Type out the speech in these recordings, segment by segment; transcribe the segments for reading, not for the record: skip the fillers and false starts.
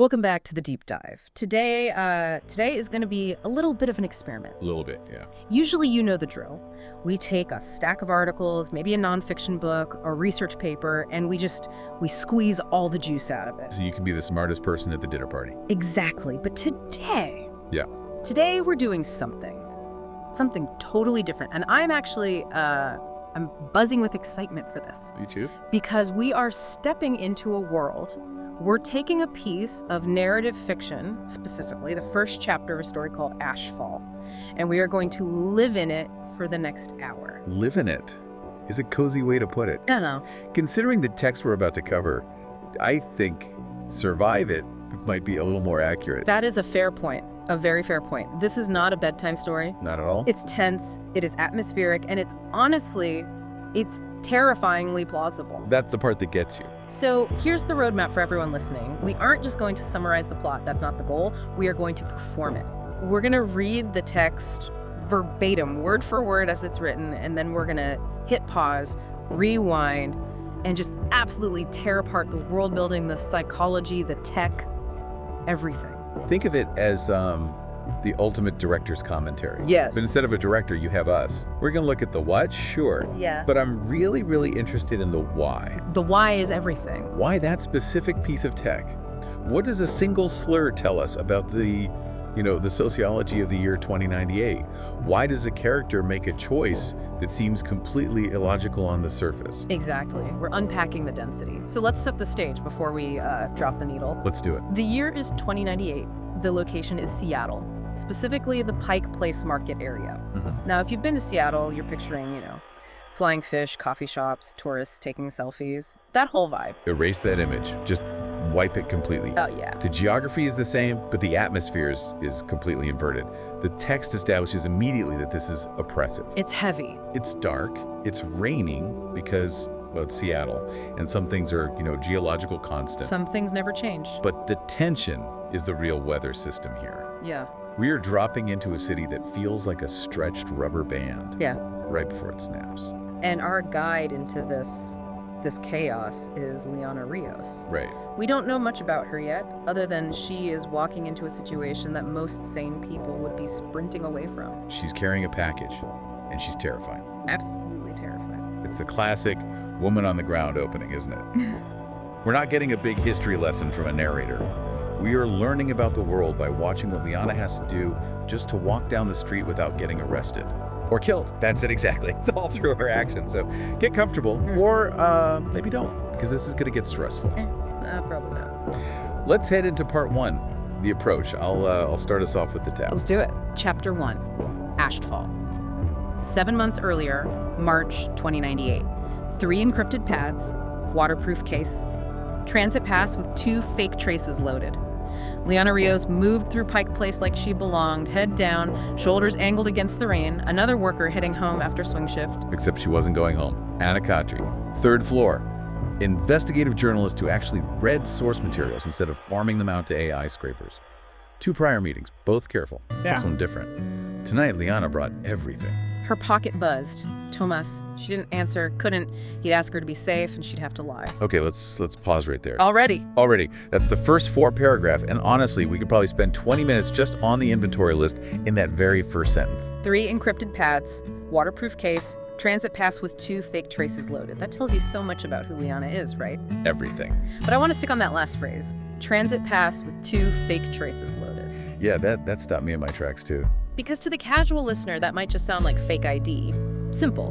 Welcome back to the deep dive. Today is going to be a little bit of an experiment. A little bit, yeah. Usually you know the drill. We take a stack of articles, maybe a nonfiction book or research paper, and we squeeze all the juice out of it. So you can be the smartest person at the dinner party. Exactly. But today... Yeah. Today we're doing something totally different. And I'm actually, I'm buzzing with excitement for this. Me too. Because we are stepping into a world. We're taking a piece of narrative fiction, specifically the first chapter of a story called Ashfall, and we are going to live in it for the next hour. Live in it is a cozy way to put it. I know. Considering the text we're about to cover, I think survive it might be a little more accurate. That is a fair point, a very fair point. This is not a bedtime story. Not at all? It's tense, it is atmospheric, and it's terrifyingly plausible. That's the part that gets you. So here's the roadmap for everyone listening. We aren't just going to summarize the plot, that's not the goal. We are going to perform it. We're going to read the text verbatim, word for word as it's written, and then we're going to hit pause, rewind, and just absolutely tear apart the world building, the psychology, the tech, everything. Think of it as the ultimate director's commentary. Yes. But instead of a director, you have us. We're going to look at the what, sure. Yeah. But I'm really, really interested in the why. The why is everything. Why that specific piece of tech? What does a single slur tell us about the sociology of the year 2098? Why does a character make a choice that seems completely illogical on the surface? Exactly. We're unpacking the density. So let's set the stage before we drop the needle. Let's do it. The year is 2098. The location is Seattle, specifically the Pike Place Market area. Mm-hmm. Now, if you've been to Seattle, you're picturing, flying fish, coffee shops, tourists taking selfies, that whole vibe. Erase that image. Just wipe it completely. Oh, yeah. The geography is the same, but the atmosphere is completely inverted. The text establishes immediately that this is oppressive. It's heavy. It's dark. It's raining because, well, it's Seattle, and some things are, geological constant. Some things never change. But the tension is the real weather system here. Yeah. We are dropping into a city that feels like a stretched rubber band. Yeah. Right before it snaps. And our guide into this chaos is Liana Rios. Right. We don't know much about her yet, other than she is walking into a situation that most sane people would be sprinting away from. She's carrying a package, and she's terrifying. Absolutely terrifying. It's the classic woman on the ground opening, isn't it? We're not getting a big history lesson from a narrator. We are learning about the world by watching what Liana has to do just to walk down the street without getting arrested. Or killed. That's it exactly. It's all through her actions. So get comfortable, or maybe don't, because this is going to get stressful. Probably not. Let's head into part one, the approach. I'll start us off with the tab. Let's do it. Chapter 1, Ashfall. 7 months earlier, March 2098. 3 encrypted pads, waterproof case, transit pass with 2 fake traces loaded. Liana Rios moved through Pike Place like she belonged, head down, shoulders angled against the rain, another worker heading home after swing shift. Except she wasn't going home. Anna Katri, 3rd floor. Investigative journalist who actually read source materials instead of farming them out to AI scrapers. 2 prior meetings, both careful. Yeah. This one different. Tonight, Liana brought everything. Her pocket buzzed. Tomas. She didn't answer, couldn't. He'd ask her to be safe, and she'd have to lie. Okay, let's pause right there. Already. That's the first 4 paragraph, and honestly, we could probably spend 20 minutes just on the inventory list in that very first sentence. 3 encrypted pads, waterproof case, transit pass with 2 fake traces loaded. That tells you so much about who Liana is, right? Everything. But I want to stick on that last phrase. Transit pass with 2 fake traces loaded. Yeah, that stopped me in my tracks too. Because to the casual listener, that might just sound like fake ID. Simple.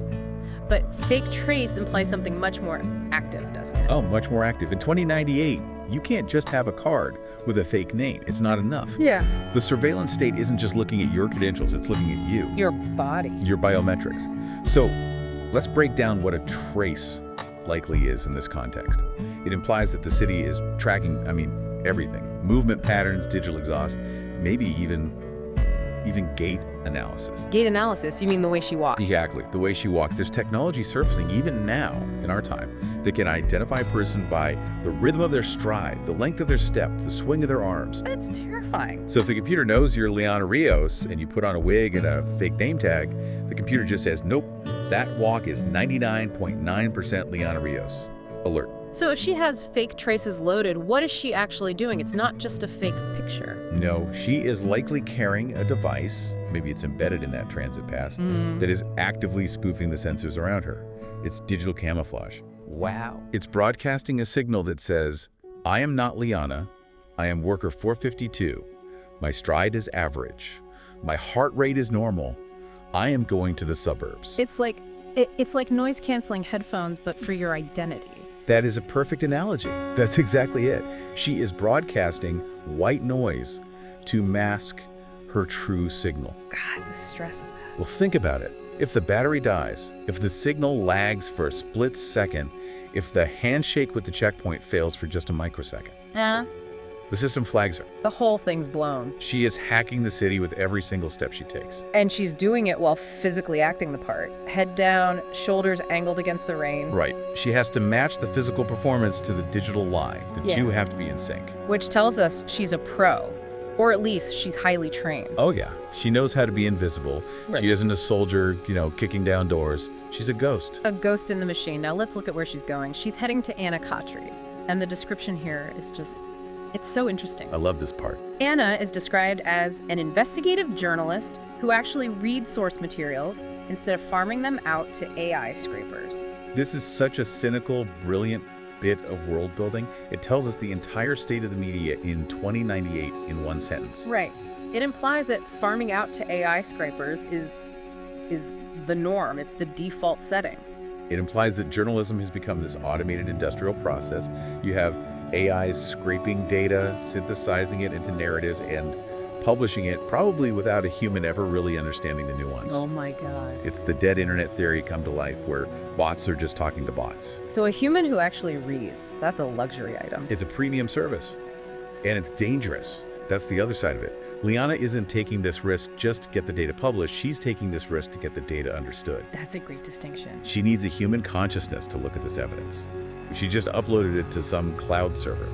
But fake trace implies something much more active, doesn't it? Oh, much more active. In 2098, you can't just have a card with a fake name. It's not enough. Yeah. The surveillance state isn't just looking at your credentials, it's looking at you. Your body. Your biometrics. So let's break down what a trace likely is in this context. It implies that the city is tracking, everything. Movement patterns, digital exhaust, maybe even gait analysis. Gait analysis? You mean the way she walks? Exactly, the way she walks. There's technology surfacing even now in our time that can identify a person by the rhythm of their stride, the length of their step, the swing of their arms. That's terrifying. So if the computer knows you're Liana Rios and you put on a wig and a fake name tag, the computer just says, nope, that walk is 99.9% Liana Rios. Alert. So if she has fake traces loaded, what is she actually doing? It's not just a fake picture. No, she is likely carrying a device, maybe it's embedded in that transit pass, that is actively spoofing the sensors around her. It's digital camouflage. Wow. It's broadcasting a signal that says, I am not Liana. I am worker 452. My stride is average. My heart rate is normal. I am going to the suburbs. It's like noise-canceling headphones, but for your identity. That is a perfect analogy. That's exactly it. She is broadcasting white noise to mask her true signal. God, the stress of that. Well, think about it. If the battery dies, if the signal lags for a split second, if the handshake with the checkpoint fails for just a microsecond, the system flags her. The whole thing's blown. She is hacking the city with every single step she takes. And she's doing it while physically acting the part. Head down, shoulders angled against the rain. Right. She has to match the physical performance to the digital lie. The two have to be in sync. Which tells us she's a pro. Or at least she's highly trained. Oh, yeah. She knows how to be invisible. Right. She isn't a soldier, kicking down doors. She's a ghost. A ghost in the machine. Now let's look at where she's going. She's heading to Anna Khatri. And the description here is just... it's so interesting. I love this part. Anna is described as an investigative journalist who actually reads source materials instead of farming them out to AI scrapers. This is such a cynical, brilliant bit of world building. It tells us the entire state of the media in 2098 in one sentence. Right. It implies that farming out to AI scrapers is the norm. It's the default setting. It implies that journalism has become this automated industrial process. You have AIs scraping data, synthesizing it into narratives, and publishing it probably without a human ever really understanding the nuance. Oh my God. It's the dead internet theory come to life, where bots are just talking to bots. So a human who actually reads, that's a luxury item. It's a premium service, and it's dangerous. That's the other side of it. Liana isn't taking this risk just to get the data published. She's taking this risk to get the data understood. That's a great distinction. She needs a human consciousness to look at this evidence. If she just uploaded it to some cloud server,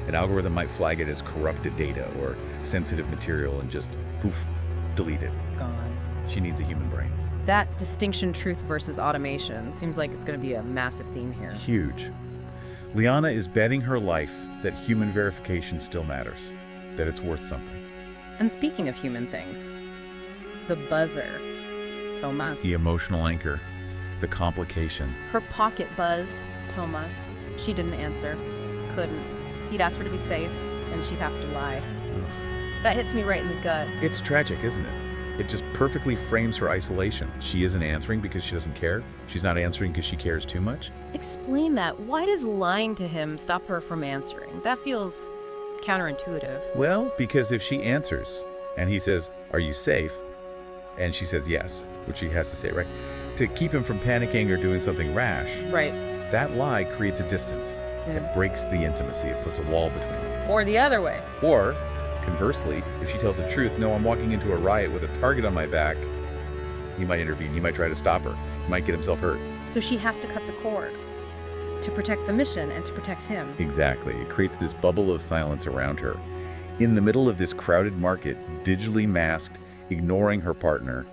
an algorithm might flag it as corrupted data or sensitive material and just, poof, delete it. Gone. She needs a human brain. That distinction, truth versus automation, seems like it's going to be a massive theme here. Huge. Liana is betting her life that human verification still matters, that it's worth something. And speaking of human things, the buzzer, Thomas. The emotional anchor, the complication. Her pocket buzzed, Thomas. She didn't answer. Couldn't. He'd ask her to be safe, and she'd have to lie. That hits me right in the gut. It's tragic, isn't it? It just perfectly frames her isolation. She isn't answering because she doesn't care. She's not answering because she cares too much. Explain that. Why does lying to him stop her from answering? That feels counterintuitive. Well, because if she answers and he says, "Are you safe?" and she says yes, which she has to say, right? To keep him from panicking or doing something rash. Right. That lie creates a distance. It breaks the intimacy. It puts a wall between them. Or the other way. Or, conversely, if she tells the truth, "No, I'm walking into a riot with a target on my back," he might intervene. He might try to stop her. He might get himself hurt. So she has to cut the cord to protect the mission and to protect him. Exactly. It creates this bubble of silence around her. In the middle of this crowded market, digitally masked, ignoring her partner,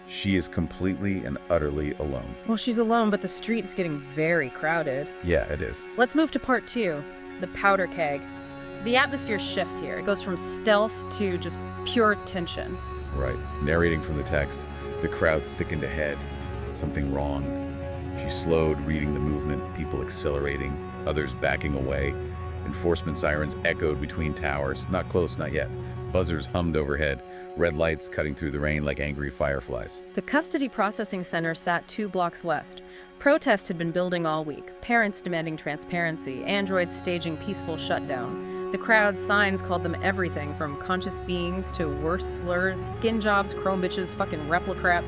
she is completely and utterly alone. Well, she's alone, but the street is getting very crowded. Yeah, it is. Let's move to part 2, the powder keg. The atmosphere shifts here. It goes from stealth to just pure tension. Right. Narrating from the text, the crowd thickened ahead. Something wrong. She slowed, reading the movement, people accelerating, others backing away. Enforcement sirens echoed between towers. Not close, not yet. Buzzers hummed overhead. Red lights cutting through the rain like angry fireflies. The custody processing center sat 2 blocks west. Protests had been building all week. Parents demanding transparency. Androids staging peaceful shutdown. The crowd's signs called them everything from conscious beings to worse slurs, skin jobs, chrome bitches, fucking replicrap.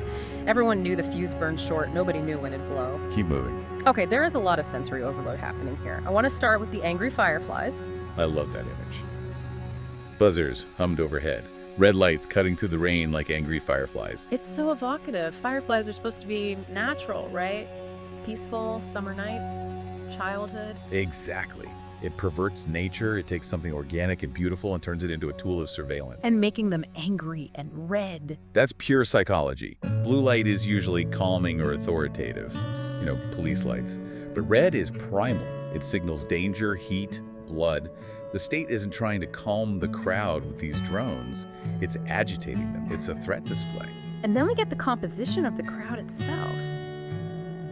Everyone knew the fuse burned short. Nobody knew when it'd blow. Keep moving. Okay, there is a lot of sensory overload happening here. I want to start with the angry fireflies. I love that image. Buzzers hummed overhead. Red lights cutting through the rain like angry fireflies. It's so evocative. Fireflies are supposed to be natural, right? Peaceful, summer nights, childhood. Exactly. It perverts nature. It takes something organic and beautiful and turns it into a tool of surveillance. And making them angry and red. That's pure psychology. Blue light is usually calming or authoritative, police lights. But red is primal. It signals danger, heat, blood. The state isn't trying to calm the crowd with these drones. It's agitating them. It's a threat display. And then we get the composition of the crowd itself.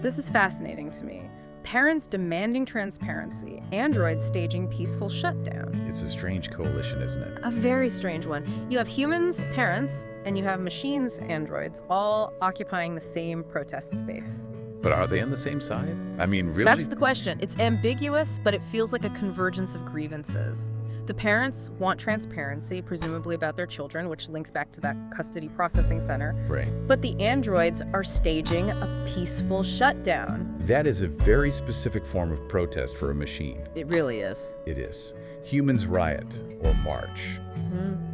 This is fascinating to me. Parents demanding transparency, androids staging peaceful shutdown. It's a strange coalition, isn't it? A very strange one. You have humans, parents, and you have machines, androids, all occupying the same protest space. But are they on the same side? I mean, really? That's the question. It's ambiguous, but it feels like a convergence of grievances. The parents want transparency, presumably about their children, which links back to that custody processing center. Right. But the androids are staging a peaceful shutdown. That is a very specific form of protest for a machine. It really is. It is. Humans riot or march.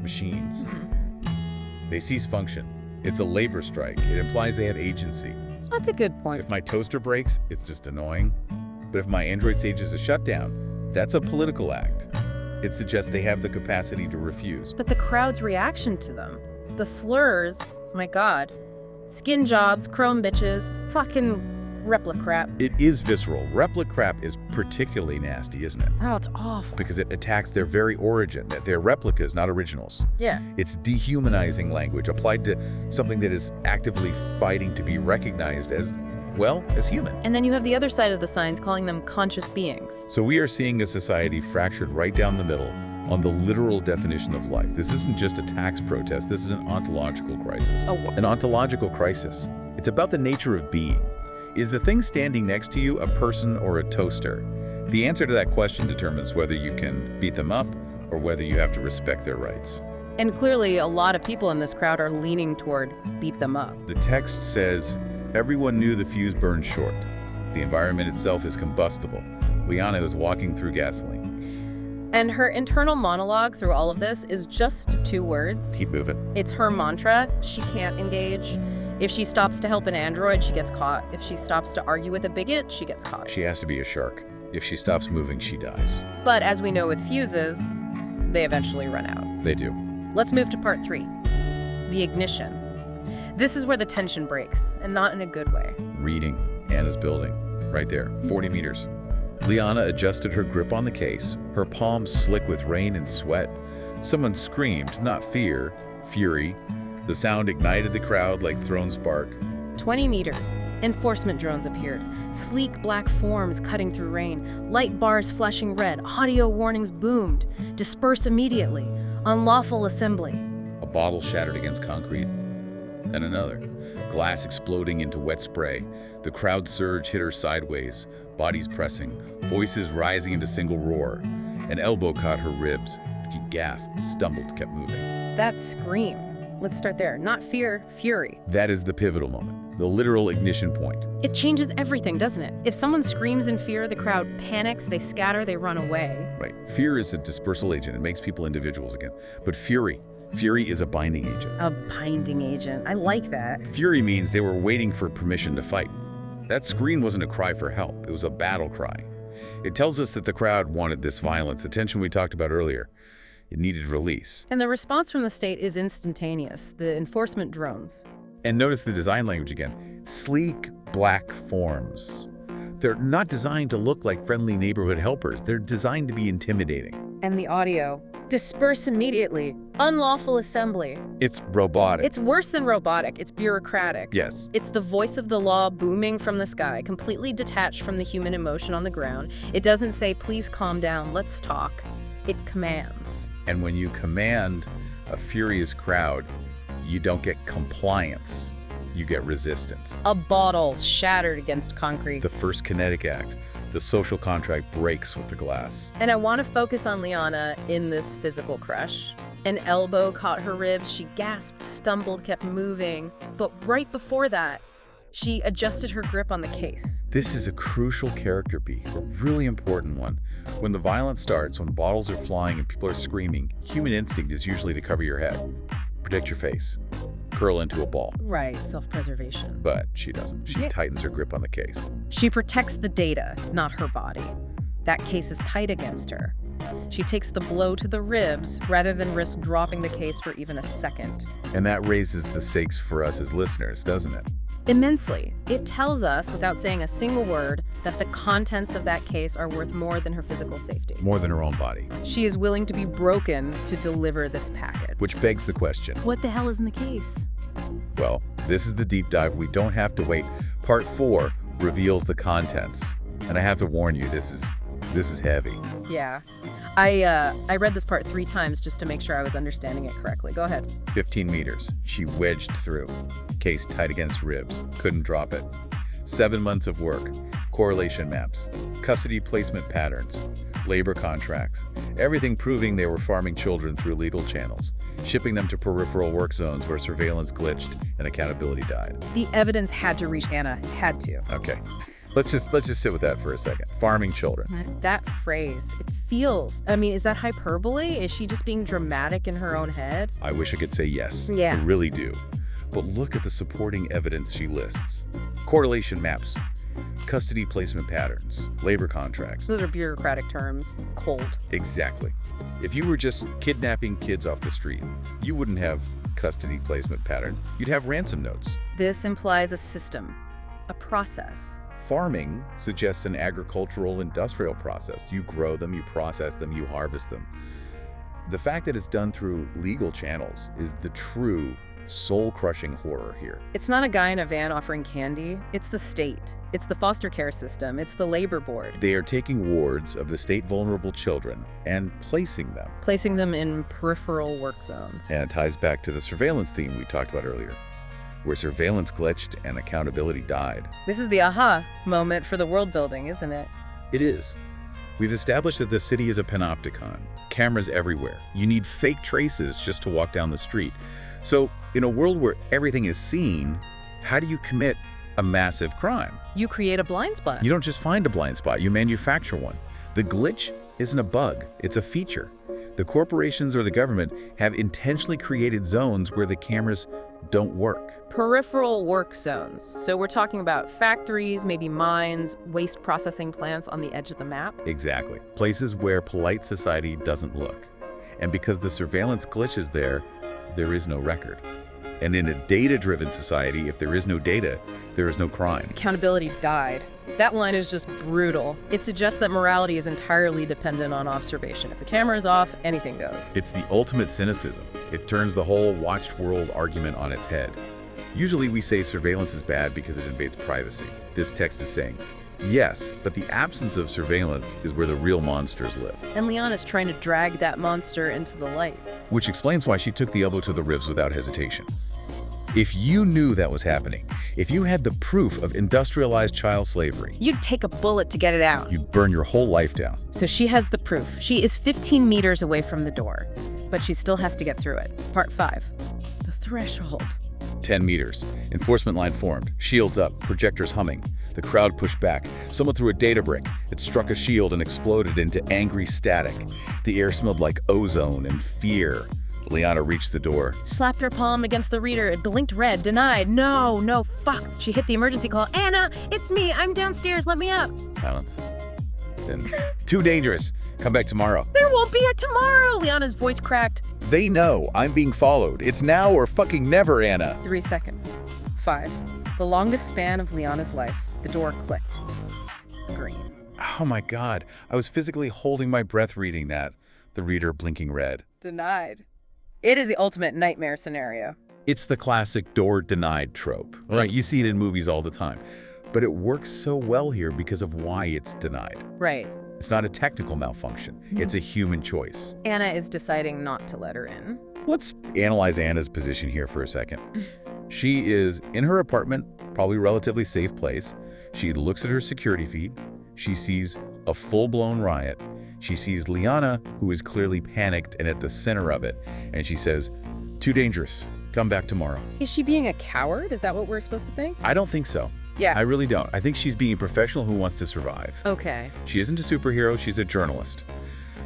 Machines. They cease function. It's a labor strike. It implies they have agency. That's a good point. If my toaster breaks, it's just annoying. But if my android stages a shutdown, that's a political act. It suggests they have the capacity to refuse. But the crowd's reaction to them, the slurs, my God, skin jobs, chrome bitches, fucking replica crap. It is visceral. Replica crap is particularly nasty, isn't it? Oh, it's awful. Because it attacks their very origin, that they're replicas, not originals. Yeah. It's dehumanizing language applied to something that is actively fighting to be recognized as, well, as human. And then you have the other side of the signs calling them conscious beings. So we are seeing a society fractured right down the middle on the literal definition of life. This isn't just a tax protest. This is an ontological crisis. Oh. An ontological crisis. It's about the nature of being. Is the thing standing next to you a person or a toaster? The answer to that question determines whether you can beat them up or whether you have to respect their rights. And clearly, a lot of people in this crowd are leaning toward beat them up. The text says, everyone knew the fuse burned short. The environment itself is combustible. Liana is walking through gasoline. And her internal monologue through all of this is just 2 words. Keep moving. It's her mantra. She can't engage. If she stops to help an android, she gets caught. If she stops to argue with a bigot, she gets caught. She has to be a shark. If she stops moving, she dies. But as we know with fuses, they eventually run out. They do. Let's move to part 3, the ignition. This is where the tension breaks, and not in a good way. Reading. Anna's building. Right there. 40 meters. Liana adjusted her grip on the case, her palms slick with rain and sweat. Someone screamed, not fear, fury. The sound ignited the crowd like thrown spark. 20 meters. Enforcement drones appeared. Sleek black forms cutting through rain. Light bars flashing red. Audio warnings boomed. Disperse immediately. Unlawful assembly. A bottle shattered against concrete. Then another. Glass exploding into wet spray. The crowd surge hit her sideways. Bodies pressing. Voices rising into single roar. An elbow caught her ribs. She gasped, stumbled, kept moving. That scream. Let's start there. Not fear, fury. That is the pivotal moment, the literal ignition point. It changes everything, doesn't it? If someone screams in fear, the crowd panics, they scatter, they run away. Right. Fear is a dispersal agent. It makes people individuals again. But fury is a binding agent. A binding agent. I like that. Fury means they were waiting for permission to fight. That scream wasn't a cry for help. It was a battle cry. It tells us that the crowd wanted this violence, the tension we talked about earlier. It needed release. And the response from the state is instantaneous. The enforcement drones. And notice the design language again. Sleek black forms. They're not designed to look like friendly neighborhood helpers. They're designed to be intimidating. And the audio. Disperse immediately. Unlawful assembly. It's robotic. It's worse than robotic. It's bureaucratic. Yes. It's the voice of the law booming from the sky, completely detached from the human emotion on the ground. It doesn't say, please calm down, let's talk. It commands. And when you command a furious crowd, you don't get compliance, you get resistance. A bottle shattered against concrete. The first kinetic act, the social contract breaks with the glass. And I want to focus on Liana in this physical crush. An elbow caught her ribs, she gasped, stumbled, kept moving. But right before that, she adjusted her grip on the case. This is a crucial character beat, a really important one. When the violence starts, when bottles are flying and people are screaming, human instinct is usually to cover your head, protect your face, curl into a ball. Right, self-preservation. But she doesn't. She tightens her grip on the case. She protects the data, not her body. That case is tight against her. She takes the blow to the ribs rather than risk dropping the case for even a second. And that raises the stakes for us as listeners, doesn't it? Immensely. It tells us, without saying a single word, that the contents of that case are worth more than her physical safety. More than her own body. She is willing to be broken to deliver this package. Which begs the question. What the hell is in the case? Well, this is the deep dive. We don't have to wait. Part 4 reveals the contents. And I have to warn you, this is heavy. Yeah. I read this part 3 times just to make sure I was understanding it correctly. Go ahead. 15 meters. She wedged through. Case tight against ribs. Couldn't drop it. 7 months of work. Correlation maps. Custody placement patterns. Labor contracts. Everything proving they were farming children through legal channels. Shipping them to peripheral work zones where surveillance glitched and accountability died. The evidence had to reach Anna. Had to. Okay. Let's just sit with that for a second. Farming children. That phrase, it feels, I mean, is that hyperbole? Is she just being dramatic in her own head? I wish I could say yes. Yeah. I really do. But look at the supporting evidence she lists. Correlation maps, custody placement patterns, labor contracts. Those are bureaucratic terms. Cold. Exactly. If you were just kidnapping kids off the street, you wouldn't have custody placement pattern. You'd have ransom notes. This implies a system, a process. Farming suggests an agricultural industrial process. You grow them, you process them, you harvest them. The fact that it's done through legal channels is the true soul-crushing horror here. It's not a guy in a van offering candy. It's the state. It's the foster care system. It's the labor board. They are taking wards of the state vulnerable children and placing them. Placing them in peripheral work zones. And it ties back to the surveillance theme we talked about earlier, where surveillance glitched and accountability died. This is the aha moment for the world building, isn't it? It is. We've established that the city is a panopticon. Cameras everywhere. You need fake traces just to walk down the street. So, in a world where everything is seen, how do you commit a massive crime? You create a blind spot. You don't just find a blind spot, you manufacture one. The glitch isn't a bug, it's a feature. The corporations or the government have intentionally created zones where the cameras don't work. Peripheral work zones. So we're talking about factories, maybe mines, waste processing plants on the edge of the map. Exactly. Places where polite society doesn't look. And because the surveillance glitch is there is no record. And in a data-driven society, if there is no data, there is no crime. Accountability died. That line is just brutal. It suggests that morality is entirely dependent on observation. If the camera is off, anything goes. It's the ultimate cynicism. It turns the whole watched world argument on its head. Usually we say surveillance is bad because it invades privacy. This text is saying, yes, but the absence of surveillance is where the real monsters live. And Liana's trying to drag that monster into the light. Which explains why she took the elbow to the ribs without hesitation. If you knew that was happening, if you had the proof of industrialized child slavery, you'd take a bullet to get it out. You'd burn your whole life down. So she has the proof. She is 15 meters away from the door, but she still has to get through it. Part 5, the threshold. 10 meters. Enforcement line formed. Shields up. Projectors humming. The crowd pushed back. Someone threw a data brick. It struck a shield and exploded into angry static. The air smelled like ozone and fear. Liana reached the door. Slapped her palm against the reader. It blinked red. Denied. No, fuck. She hit the emergency call. Anna, it's me. I'm downstairs. Let me up. Silence. Then, too dangerous. Come back tomorrow. There won't be a tomorrow. Liana's voice cracked. They know I'm being followed. It's now or fucking never, Anna. 3 seconds. 5. The longest span of Liana's life. The door clicked. Green. Oh my God. I was physically holding my breath reading that. The reader blinking red. Denied. It is the ultimate nightmare scenario. It's the classic door denied trope, right? You see it in movies all the time. But it works so well here because of why it's denied. Right. It's not a technical malfunction. It's a human choice. Anna is deciding not to let her in. Let's analyze Anna's position here for a second. She is in her apartment, probably a relatively safe place. She looks at her security feed. She sees a full-blown riot. She sees Liana, who is clearly panicked and at the center of it. And she says, too dangerous. Come back tomorrow. Is she being a coward? Is that what we're supposed to think? I don't think so. Yeah. I really don't. I think she's being a professional who wants to survive. Okay. She isn't a superhero, she's a journalist.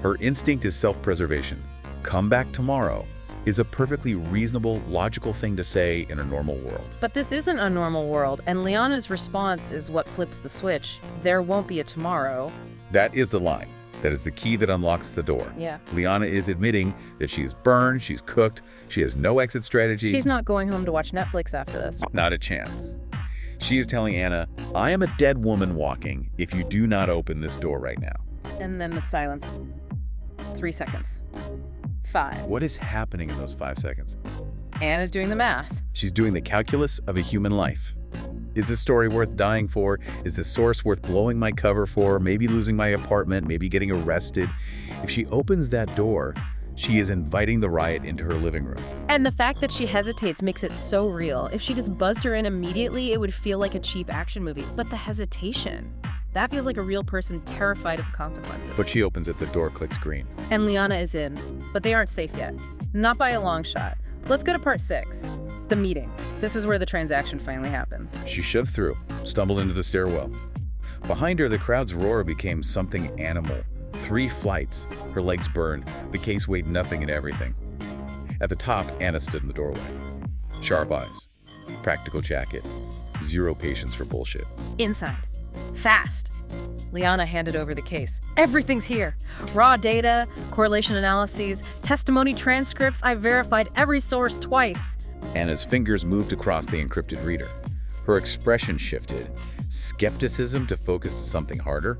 Her instinct is self-preservation. Come back tomorrow is a perfectly reasonable, logical thing to say in a normal world. But this isn't a normal world, and Liana's response is what flips the switch. There won't be a tomorrow. That is the line. That is the key that unlocks the door. Yeah. Liana is admitting that she's burned, she's cooked, she has no exit strategy. She's not going home to watch Netflix after this. Not a chance. She is telling Anna, I am a dead woman walking if you do not open this door right now. And then the silence. 3 seconds. 5. What is happening in those 5 seconds? Anna's doing the math. She's doing the calculus of a human life. Is this story worth dying for? Is this source worth blowing my cover for? Maybe losing my apartment, maybe getting arrested? If she opens that door, she is inviting the riot into her living room. And the fact that she hesitates makes it so real. If she just buzzed her in immediately, it would feel like a cheap action movie. But the hesitation, that feels like a real person terrified of the consequences. But she opens it, the door clicks green. And Liana is in, but they aren't safe yet. Not by a long shot. Let's go to part 6, the meeting. This is where the transaction finally happens. She shoved through, stumbled into the stairwell. Behind her, the crowd's roar became something animal. 3 flights, her legs burned, the case weighed nothing and everything. At the top, Anna stood in the doorway. Sharp eyes, practical jacket, zero patience for bullshit. Inside. Fast. Liana handed over the case. Everything's here. Raw data, correlation analyses, testimony transcripts. I verified every source twice. Anna's fingers moved across the encrypted reader. Her expression shifted. Skepticism to focus to something harder.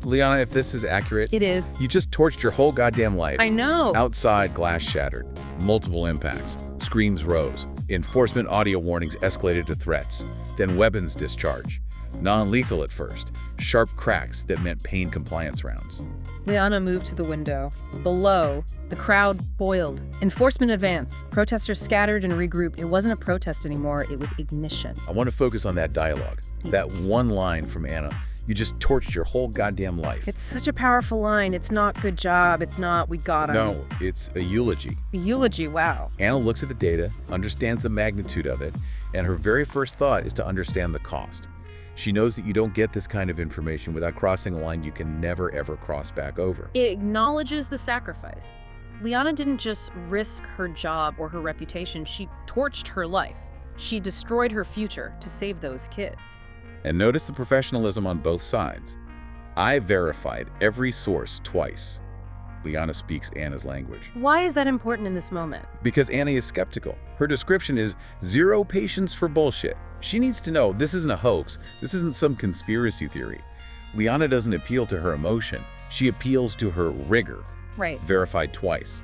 Liana, if this is accurate, It is. you just torched your whole goddamn life. I know. Outside, glass shattered. Multiple impacts. Screams rose. Enforcement audio warnings escalated to threats. Then weapons discharge. Non-lethal at first. Sharp cracks that meant pain compliance rounds. Liana moved to the window. Below, the crowd boiled. Enforcement advanced. Protesters scattered and regrouped. It wasn't a protest anymore. It was ignition. I want to focus on that dialogue. That one line from Anna. You just torched your whole goddamn life. It's such a powerful line. It's not good job. It's not we got him. No, it's a eulogy. A eulogy, wow. Anna looks at the data, understands the magnitude of it, and her very first thought is to understand the cost. She knows that you don't get this kind of information without crossing a line you can never ever cross back over. It acknowledges the sacrifice. Liana didn't just risk her job or her reputation. She torched her life. She destroyed her future to save those kids. And notice the professionalism on both sides. I verified every source twice. Liana speaks Anna's language. Why is that important in this moment? Because Anna is skeptical. Her description is zero patience for bullshit. She needs to know this isn't a hoax. This isn't some conspiracy theory. Liana doesn't appeal to her emotion. She appeals to her rigor. Right. Verified twice.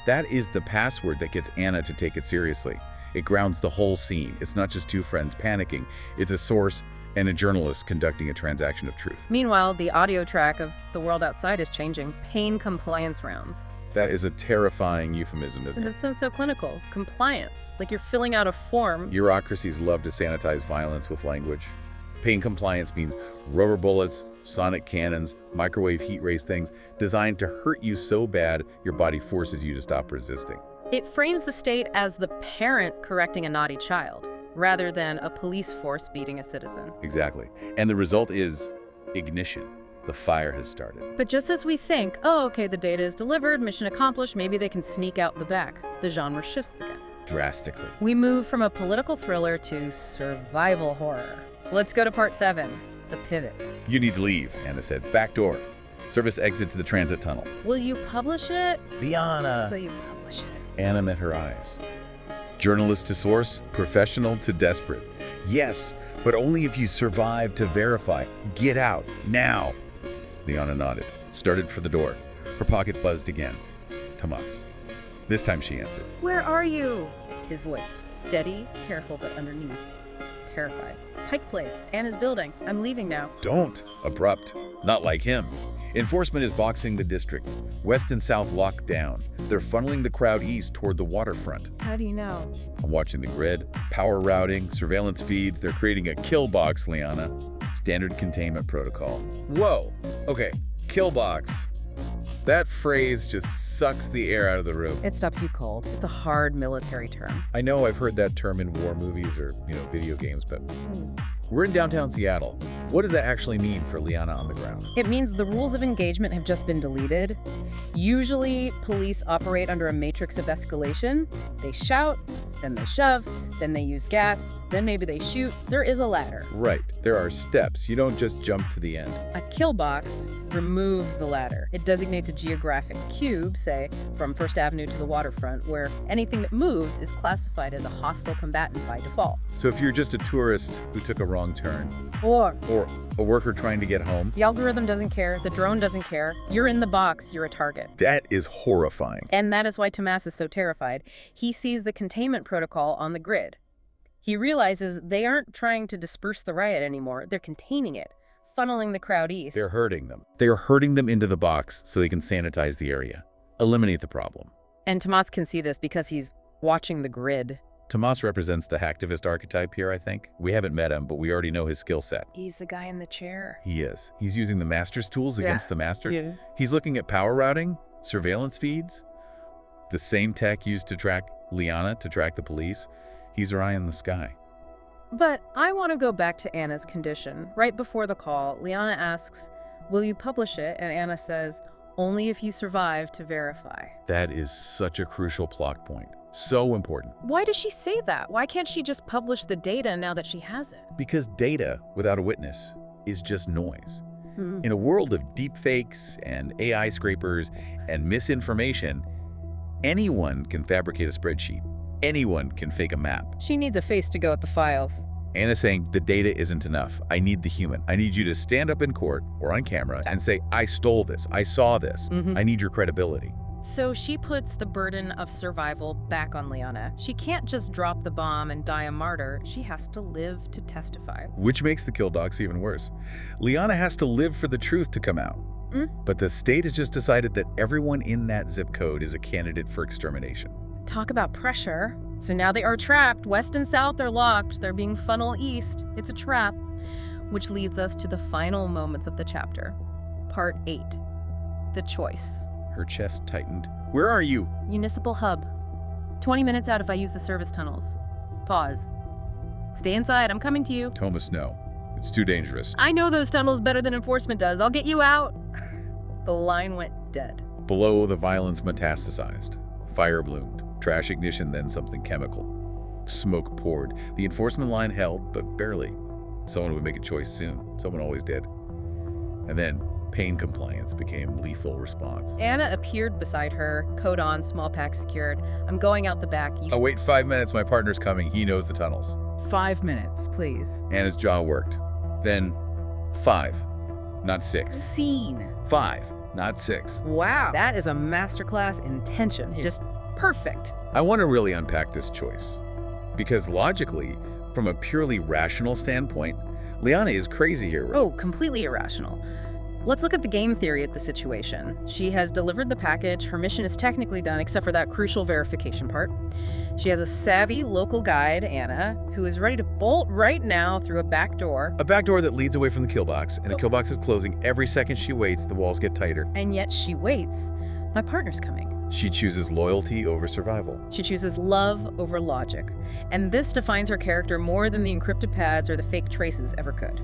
That is the password that gets Anna to take it seriously. It grounds the whole scene. It's not just 2 friends panicking. It's a source and a journalist conducting a transaction of truth. Meanwhile, the audio track of the world outside is changing. Pain compliance rounds. That is a terrifying euphemism, isn't it? It sounds so clinical. Compliance. Like you're filling out a form. Bureaucracies love to sanitize violence with language. Pain compliance means rubber bullets, sonic cannons, microwave heat rays things designed to hurt you so bad your body forces you to stop resisting. It frames the state as the parent correcting a naughty child, rather than a police force beating a citizen. Exactly. And the result is ignition. The fire has started. But just as we think, oh, okay, the data is delivered, mission accomplished, maybe they can sneak out the back, the genre shifts again. Drastically. We move from a political thriller to survival horror. Let's go to part 7, the pivot. You need to leave, Anna said. Back door. Service exit to the transit tunnel. Will you publish it? Liana. Will you publish it? Anna met her eyes. Journalist to source, professional to desperate. Yes, but only if you survive to verify. Get out, now. Liana nodded, started for the door. Her pocket buzzed again. Tomas. This time she answered. Where are you? His voice, steady, careful, but underneath. Terrified. Pike Place, Anna's building. I'm leaving now. Don't. Abrupt. Not like him. Enforcement is boxing the district. West and south locked down. They're funneling the crowd east toward the waterfront. How do you know? I'm watching the grid, power routing, surveillance feeds. They're creating a kill box, Liana. Standard containment protocol. Whoa. Okay. Kill box. That phrase just sucks the air out of the room. It stops you cold. It's a hard military term. I know I've heard that term in war movies or, video games, but we're in downtown Seattle. What does that actually mean for Liana on the ground? It means the rules of engagement have just been deleted. Usually, police operate under a matrix of escalation. They shout, then they shove, then they use gas, then maybe they shoot. There is a ladder. Right. There are steps. You don't just jump to the end. A kill box removes the ladder. It designates a geographic cube, say, from First Avenue to the waterfront, where anything that moves is classified as a hostile combatant by default. So if you're just a tourist who took a wrong turn, Or a worker trying to get home, the algorithm doesn't care, the drone doesn't care, you're in the box, you're a target. that is horrifying. And that is why Tomas is so terrified. He sees the containment protocol on the grid. He realizes they aren't trying to disperse the riot anymore, they're containing it, funneling the crowd east. They're hurting them. They are hurting them into the box so they can sanitize the area. Eliminate the problem. And Tomas can see this because he's watching the grid. Tomas represents the hacktivist archetype here, I think. We haven't met him, but we already know his skill set. He's the guy in the chair. He is. He's using the master's tools against the master. Yeah. He's looking at power routing, surveillance feeds, the same tech used to track Liana, to track the police. He's her eye in the sky. But I want to go back to Anna's condition. Right before the call, Liana asks, "Will you publish it?" And Anna says, "Only if you survive to verify." That is such a crucial plot point. So important. Why does she say that? Why can't she just publish the data now that she has it? Because data without a witness is just noise. In a world of deepfakes and AI scrapers and misinformation, anyone can fabricate a spreadsheet. Anyone can fake a map. She needs a face to go with the files. Anna's saying the data isn't enough. I need the human. I need you to stand up in court or on camera and say, I stole this. I saw this. I need your credibility. So she puts the burden of survival back on Liana. She can't just drop the bomb and die a martyr. She has to live to testify. Which makes the kill docs even worse. Liana has to live for the truth to come out. But the state has just decided that everyone in that zip code is a candidate for extermination. Talk about pressure. So now they are trapped. West and south are locked. They're being funneled east. It's a trap. Which leads us to the final moments of the chapter. Part 8. The choice. Her chest tightened. Where are you? Municipal hub. 20 minutes out if I use the service tunnels. Pause. Stay inside. I'm coming to you. Thomas, no. It's too dangerous. I know those tunnels better than enforcement does. I'll get you out. The line went dead. Below, the violence metastasized. Fire bloomed. Trash ignition, then something chemical. Smoke poured. The enforcement line held, but barely. Someone would make a choice soon. Someone always did. And then pain compliance became lethal response. Anna appeared beside her, coat on, small pack secured. I'm going out the back. Oh, wait 5 minutes. My partner's coming. He knows the tunnels. 5 minutes, please. Anna's jaw worked. Then 5, not 6. Scene. 5, not 6. Wow. That is a masterclass in tension. Just perfect. I want to really unpack this choice. Because logically, from a purely rational standpoint, Liana is crazy here. Right? Oh, completely irrational. Let's look at the game theory of the situation. She has delivered the package. Her mission is technically done, except for that crucial verification part. She has a savvy local guide, Anna, who is ready to bolt right now through a back door. A back door that leads away from the kill box, and the kill box is closing. Every second she waits, the walls get tighter. And yet she waits. My partner's coming. She chooses loyalty over survival. She chooses love over logic. And this defines her character more than the encrypted pads or the fake traces ever could.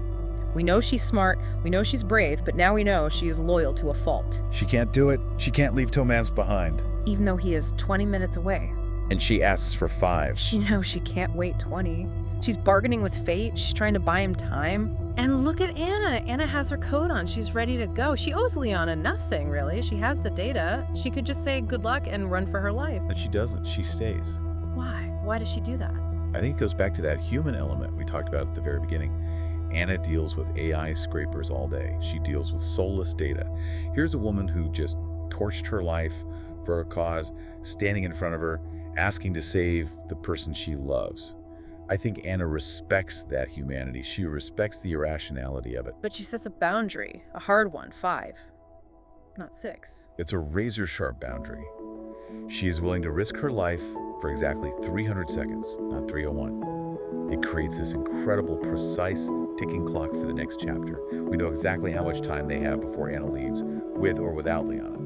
We know she's smart, we know she's brave, but now we know she is loyal to a fault. She can't do it. She can't leave Tomas behind. Even though he is 20 minutes away. And she asks for 5. She knows she can't wait 20. She's bargaining with fate. She's trying to buy him time. And look at Anna. Anna has her coat on. She's ready to go. She owes Liana nothing, really. She has the data. She could just say good luck and run for her life. But she doesn't. She stays. Why? Why does she do that? I think it goes back to that human element we talked about at the very beginning. Anna deals with AI scrapers all day. She deals with soulless data. Here's a woman who just torched her life for a cause, standing in front of her, asking to save the person she loves. I think Anna respects that humanity. She respects the irrationality of it. But she sets a boundary, a hard one, 5, not 6. It's a razor-sharp boundary. She is willing to risk her life for exactly 300 seconds, not 301. It creates this incredible, precise ticking clock for the next chapter. We know exactly how much time they have before Anna leaves, with or without Liana.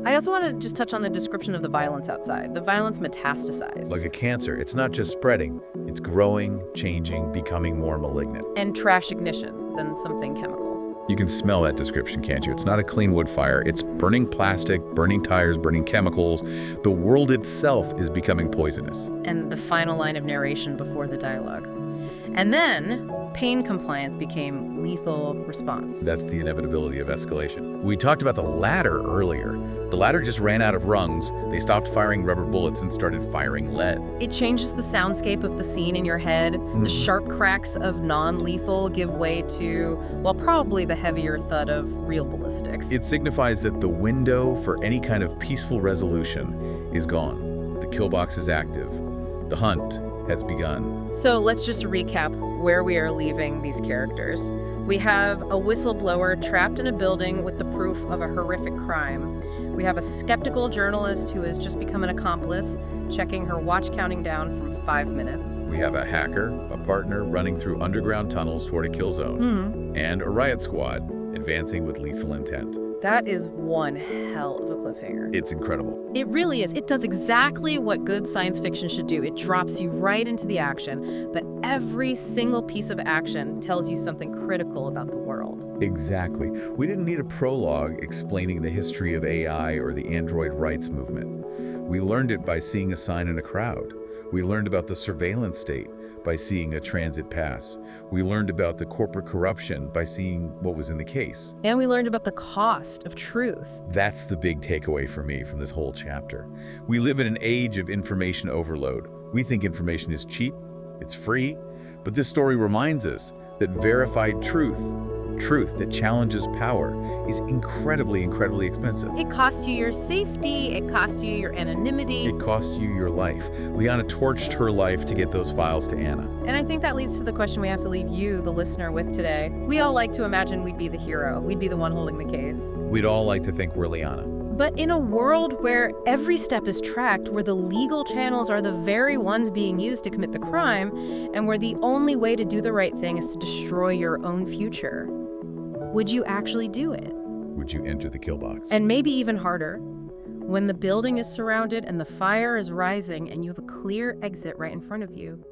I also want to just touch on the description of the violence outside. The violence metastasized. Like a cancer, it's not just spreading, it's growing, changing, becoming more malignant. And trash ignition, then something chemical. You can smell that description, can't you? It's not a clean wood fire. It's burning plastic, burning tires, burning chemicals. The world itself is becoming poisonous. And the final line of narration before the dialogue. And then, pain compliance became lethal response. That's the inevitability of escalation. We talked about the ladder earlier. The ladder just ran out of rungs. They stopped firing rubber bullets and started firing lead. It changes the soundscape of the scene in your head. The sharp cracks of non-lethal give way to, well, probably the heavier thud of real ballistics. It signifies that the window for any kind of peaceful resolution is gone. The kill box is active. The hunt has begun. So let's just recap where we are leaving these characters. We have a whistleblower trapped in a building with the proof of a horrific crime. We have a skeptical journalist who has just become an accomplice, checking her watch counting down from 5 minutes. We have a hacker, a partner running through underground tunnels toward a kill zone, and a riot squad advancing with lethal intent. That is one hell of a cliffhanger. It's incredible. It really is. It does exactly what good science fiction should do. It drops you right into the action, but every single piece of action tells you something critical about the world. Exactly. We didn't need a prologue explaining the history of AI or the android rights movement. We learned it by seeing a sign in a crowd. We learned about the surveillance state by seeing a transit pass. We learned about the corporate corruption by seeing what was in the case. And we learned about the cost of truth. That's the big takeaway for me from this whole chapter. We live in an age of information overload. We think information is cheap, it's free, but this story reminds us that verified truth that challenges power, is incredibly, incredibly expensive. It costs you your safety, it costs you your anonymity. It costs you your life. Liana torched her life to get those files to Anna. And I think that leads to the question we have to leave you, the listener, with today. We all like to imagine we'd be the hero. We'd be the one holding the case. We'd all like to think we're Liana. But in a world where every step is tracked, where the legal channels are the very ones being used to commit the crime, and where the only way to do the right thing is to destroy your own future, would you actually do it? Would you enter the kill box? And maybe even harder, when the building is surrounded and the fire is rising and you have a clear exit right in front of you,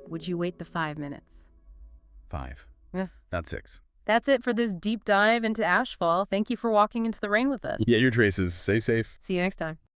would you wait the 5 minutes? 5. Yes. Not 6. That's it for this deep dive into Ashfall. Thank you for walking into the rain with us. Get your traces. Stay safe. See you next time.